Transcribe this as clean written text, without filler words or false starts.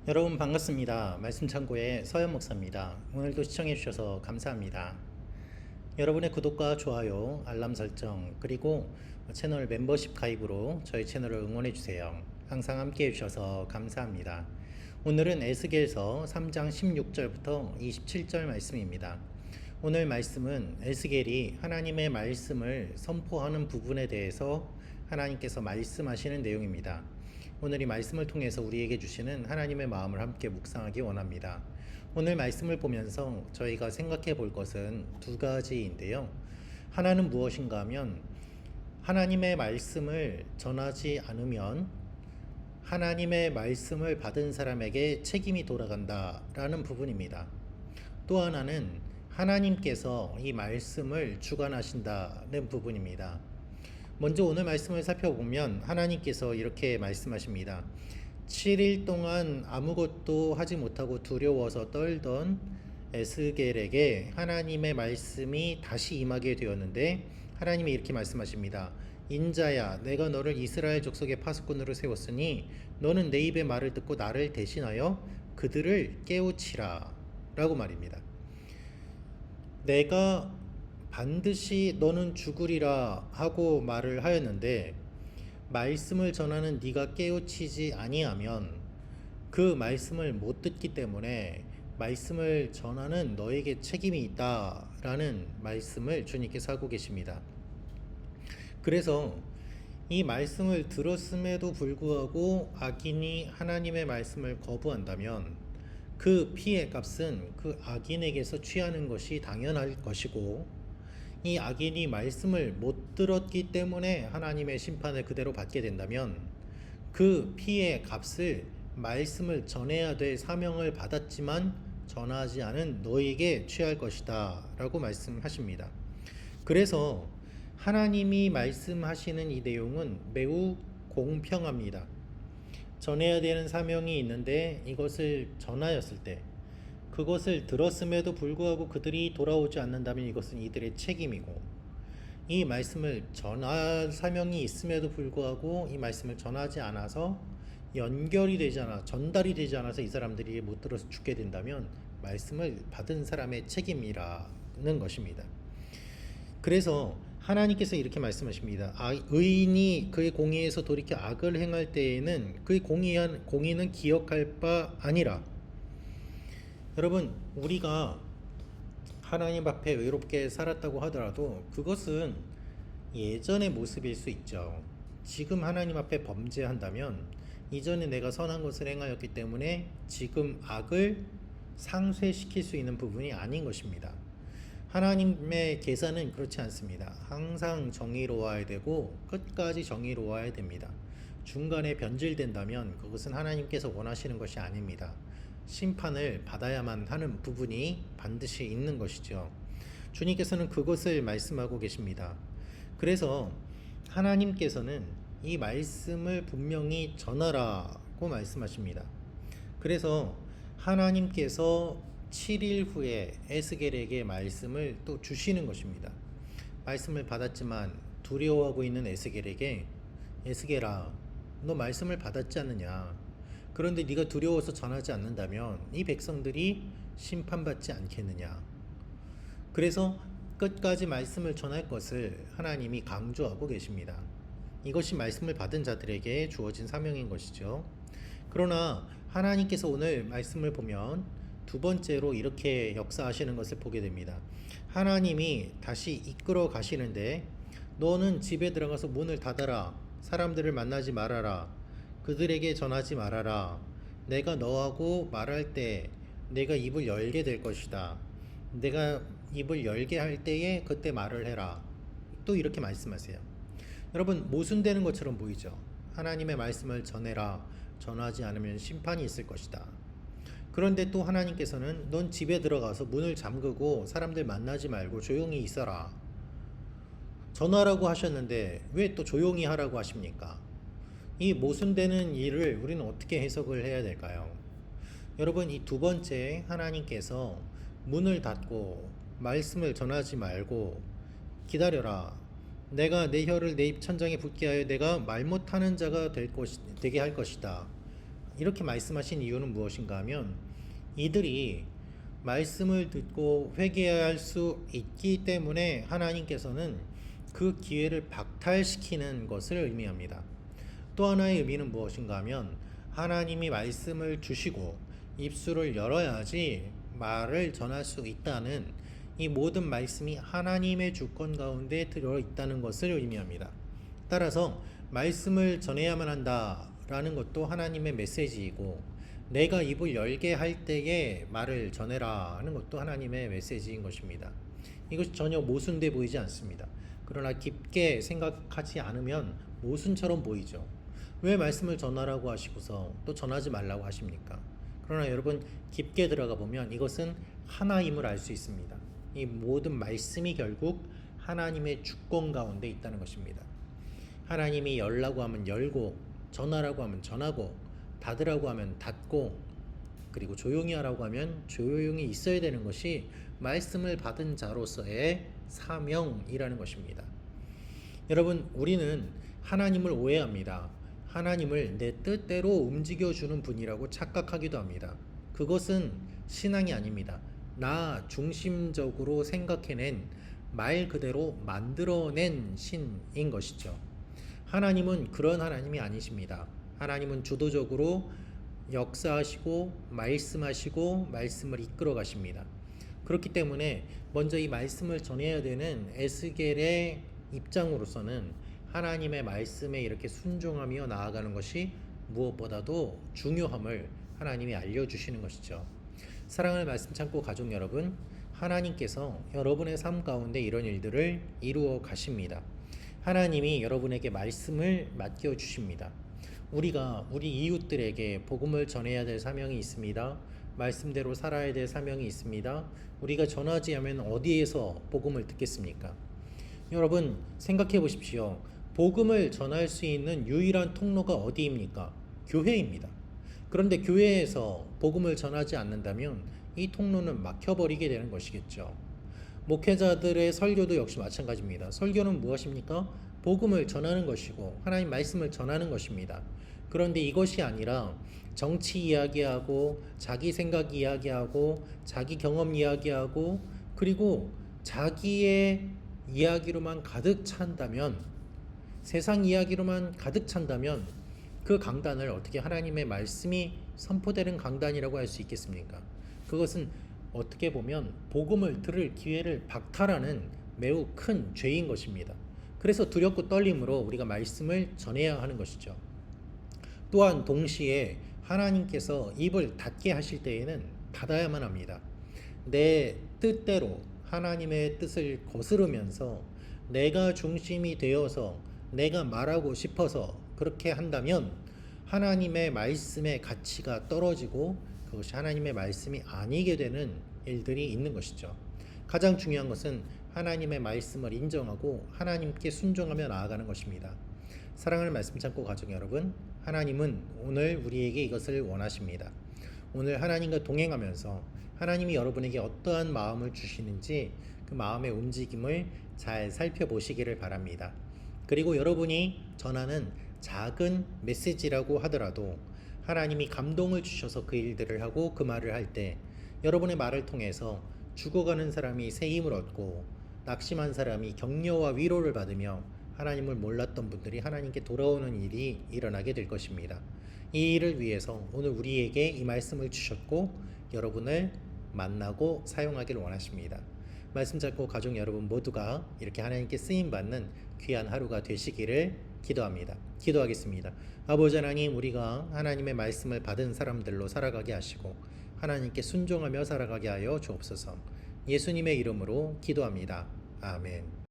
여러분 반갑습니다. 말씀 창고의 서현 목사입니다. 오늘도 시청해 주셔서 감사합니다. 여러분의 구독과 좋아요, 알람 설정, 그리고 채널 멤버십 가입으로 저희 채널을 응원해 주세요. 항상 함께 해 주셔서 감사합니다. 오늘은 에스겔서 3장 16절부터 27절 말씀입니다. 오늘 말씀은 에스겔이 하나님의 말씀을 선포하는 부분에 대해서 하나님께서 말씀하시는 내용입니다. 오늘 이 말씀을 통해서 우리에게 주시는 하나님의 마음을 함께 묵상하기 원합니다. 오늘 말씀을 보면서 저희가 생각해 볼 것은 두 가지인데요. 하나는 무엇인가 하면 하나님의 말씀을 전하지 않으면 하나님의 말씀을 받은 사람에게 책임이 돌아간다라는 부분입니다. 또 하나는 하나님께서 이 말씀을 주관하신다는 부분입니다. 먼저 오늘 말씀을 살펴보면 하나님께서 이렇게 말씀하십니다. 7일 동안 아무것도 하지 못하고 두려워서 떨던 에스겔에게 하나님의 말씀이 다시 임하게 되었는데 하나님이 이렇게 말씀하십니다. 인자야, 내가 너를 이스라엘 족속의 파수꾼으로 세웠으니 너는 내 입의 말을 듣고 나를 대신하여 그들을 깨우치라 라고 말입니다. 내가 반드시 너는 죽으리라 하고 말을 하였는데 말씀을 전하는 네가 깨우치지 아니하면 그 말씀을 못 듣기 때문에 말씀을 전하는 너에게 책임이 있다라는 말씀을 주님께서 하고 계십니다. 그래서 이 말씀을 들었음에도 불구하고 악인이 하나님의 말씀을 거부한다면 그 피해 값은 그 악인에게서 취하는 것이 당연할 것이고 이 악인이 말씀을 못 들었기 때문에 하나님의 심판을 그대로 받게 된다면 그 피해 값을 말씀을 전해야 될 사명을 받았지만 전하지 않은 너에게 취할 것이다 라고 말씀하십니다. 그래서 하나님이 말씀하시는 이 내용은 매우 공평합니다. 전해야 되는 사명이 있는데 이것을 전하였을 때 그것을 들었음에도 불구하고 그들이 돌아오지 않는다면 이것은 이들의 책임이고 이 말씀을 전할 사명이 있음에도 불구하고 이 말씀을 전하지 않아서 연결이 되지 않아 전달이 되지 않아서 이 사람들이 못 들어서 죽게 된다면 말씀을 받은 사람의 책임이라는 것입니다. 그래서 하나님께서 이렇게 말씀하십니다. 의인이 그의 공의에서 돌이켜 악을 행할 때에는 그의 공의는 기억할 바 아니라. 여러분, 우리가 하나님 앞에 외롭게 살았다고 하더라도 그것은 예전의 모습일 수 있죠. 지금 하나님 앞에 범죄한다면 이전에 내가 선한 것을 행하였기 때문에 지금 악을 상쇄시킬 수 있는 부분이 아닌 것입니다. 하나님의 계산은 그렇지 않습니다. 항상 정의로워야 되고 끝까지 정의로워야 됩니다. 중간에 변질된다면 그것은 하나님께서 원하시는 것이 아닙니다. 심판을 받아야만 하는 부분이 반드시 있는 것이죠. 주님께서는 그것을 말씀하고 계십니다. 그래서 하나님께서는 이 말씀을 분명히 전하라고 말씀하십니다. 그래서 하나님께서 7일 후에 에스겔에게 말씀을 또 주시는 것입니다. 말씀을 받았지만 두려워하고 있는 에스겔에게 에스겔아, 너 말씀을 받았지 않느냐? 그런데 네가 두려워서 전하지 않는다면 이 백성들이 심판받지 않겠느냐? 그래서 끝까지 말씀을 전할 것을 하나님이 강조하고 계십니다. 이것이 말씀을 받은 자들에게 주어진 사명인 것이죠. 그러나 하나님께서 오늘 말씀을 보면 두 번째로 이렇게 역사하시는 것을 보게 됩니다. 하나님이 다시 이끌어 가시는데 너는 집에 들어가서 문을 닫아라. 사람들을 만나지 말아라. 그들에게 전하지 말아라. 내가 너하고 말할 때 내가 입을 열게 될 것이다. 내가 입을 열게 할 때에 그때 말을 해라. 또 이렇게 말씀하세요. 여러분, 모순되는 것처럼 보이죠? 하나님의 말씀을 전해라. 전하지 않으면 심판이 있을 것이다. 그런데 또 하나님께서는 넌 집에 들어가서 문을 잠그고 사람들 만나지 말고 조용히 있어라. 전하라고 하셨는데 왜 또 조용히 하라고 하십니까? 이 모순되는 일을 우리는 어떻게 해석을 해야 될까요? 여러분, 이 두 번째 하나님께서 문을 닫고 말씀을 전하지 말고 기다려라. 내가 내 혀를 내 입 천장에 붙게 하여 내가 말 못하는 자가 되게 할 것이다. 이렇게 말씀하신 이유는 무엇인가 하면 이들이 말씀을 듣고 회개할 수 있기 때문에 하나님께서는 그 기회를 박탈시키는 것을 의미합니다. 또 하나의 의미는 무엇인가 하면 하나님이 말씀을 주시고 입술을 열어야지 말을 전할 수 있다는 이 모든 말씀이 하나님의 주권 가운데 들어있다는 것을 의미합니다. 따라서 말씀을 전해야만 한다라는 것도 하나님의 메시지이고 내가 입을 열게 할 때에 말을 전해라 하는 것도 하나님의 메시지인 것입니다. 이것이 전혀 모순돼 보이지 않습니다. 그러나 깊게 생각하지 않으면 모순처럼 보이죠. 왜 말씀을 전하라고 하시고서 또 전하지 말라고 하십니까? 그러나 여러분 깊게 들어가 보면 이것은 하나임을 알 수 있습니다. 이 모든 말씀이 결국 하나님의 주권 가운데 있다는 것입니다. 하나님이 열라고 하면 열고 전하라고 하면 전하고 닫으라고 하면 닫고 그리고 조용히 하라고 하면 조용히 있어야 되는 것이 말씀을 받은 자로서의 사명이라는 것입니다. 여러분 우리는 하나님을 오해합니다. 하나님을 내 뜻대로 움직여주는 분이라고 착각하기도 합니다. 그것은 신앙이 아닙니다. 나 중심적으로 생각해낸 말 그대로 만들어낸 신인 것이죠. 하나님은 그런 하나님이 아니십니다. 하나님은 주도적으로 역사하시고 말씀하시고 말씀을 이끌어 가십니다. 그렇기 때문에 먼저 이 말씀을 전해야 되는 에스겔의 입장으로서는 하나님의 말씀에 이렇게 순종하며 나아가는 것이 무엇보다도 중요함을 하나님이 알려주시는 것이죠. 사랑하는 말씀 참고 가족 여러분, 하나님께서 여러분의 삶 가운데 이런 일들을 이루어 가십니다. 하나님이 여러분에게 말씀을 맡겨주십니다. 우리가 우리 이웃들에게 복음을 전해야 될 사명이 있습니다. 말씀대로 살아야 될 사명이 있습니다. 우리가 전하지 않으면 어디에서 복음을 듣겠습니까? 여러분 생각해 보십시오. 복음을 전할 수 있는 유일한 통로가 어디입니까? 교회입니다. 그런데 교회에서 복음을 전하지 않는다면 이 통로는 막혀버리게 되는 것이겠죠. 목회자들의 설교도 역시 마찬가지입니다. 설교는 무엇입니까? 복음을 전하는 것이고 하나님 말씀을 전하는 것입니다. 그런데 이것이 아니라 정치 이야기하고 자기 생각 이야기하고 자기 경험 이야기하고 그리고 자기의 이야기로만 가득 찬다면 세상 이야기로만 가득 찬다면 그 강단을 어떻게 하나님의 말씀이 선포되는 강단이라고 할 수 있겠습니까? 그것은 어떻게 보면 복음을 들을 기회를 박탈하는 매우 큰 죄인 것입니다. 그래서 두렵고 떨림으로 우리가 말씀을 전해야 하는 것이죠. 또한 동시에 하나님께서 입을 닫게 하실 때에는 닫아야만 합니다. 내 뜻대로 하나님의 뜻을 거스르면서 내가 중심이 되어서 내가 말하고 싶어서 그렇게 한다면 하나님의 말씀의 가치가 떨어지고 그것이 하나님의 말씀이 아니게 되는 일들이 있는 것이죠. 가장 중요한 것은 하나님의 말씀을 인정하고 하나님께 순종하며 나아가는 것입니다. 사랑하는 말씀 참고 가족 여러분, 하나님은 오늘 우리에게 이것을 원하십니다. 오늘 하나님과 동행하면서 하나님이 여러분에게 어떠한 마음을 주시는지 그 마음의 움직임을 잘 살펴보시기를 바랍니다. 그리고 여러분이 전하는 작은 메시지라고 하더라도 하나님이 감동을 주셔서 그 일들을 하고 그 말을 할 때 여러분의 말을 통해서 죽어가는 사람이 새 힘을 얻고 낙심한 사람이 격려와 위로를 받으며 하나님을 몰랐던 분들이 하나님께 돌아오는 일이 일어나게 될 것입니다. 이 일을 위해서 오늘 우리에게 이 말씀을 주셨고 여러분을 만나고 사용하기를 원하십니다. 말씀 잡고 가족 여러분 모두가 이렇게 하나님께 쓰임받는 귀한 하루가 되시기를 기도합니다. 기도하겠습니다. 아버지 하나님, 우리가 하나님의 말씀을 받은 사람들로 살아가게 하시고 하나님께 순종하며 살아가게 하여 주옵소서. 예수님의 이름으로 기도합니다. 아멘.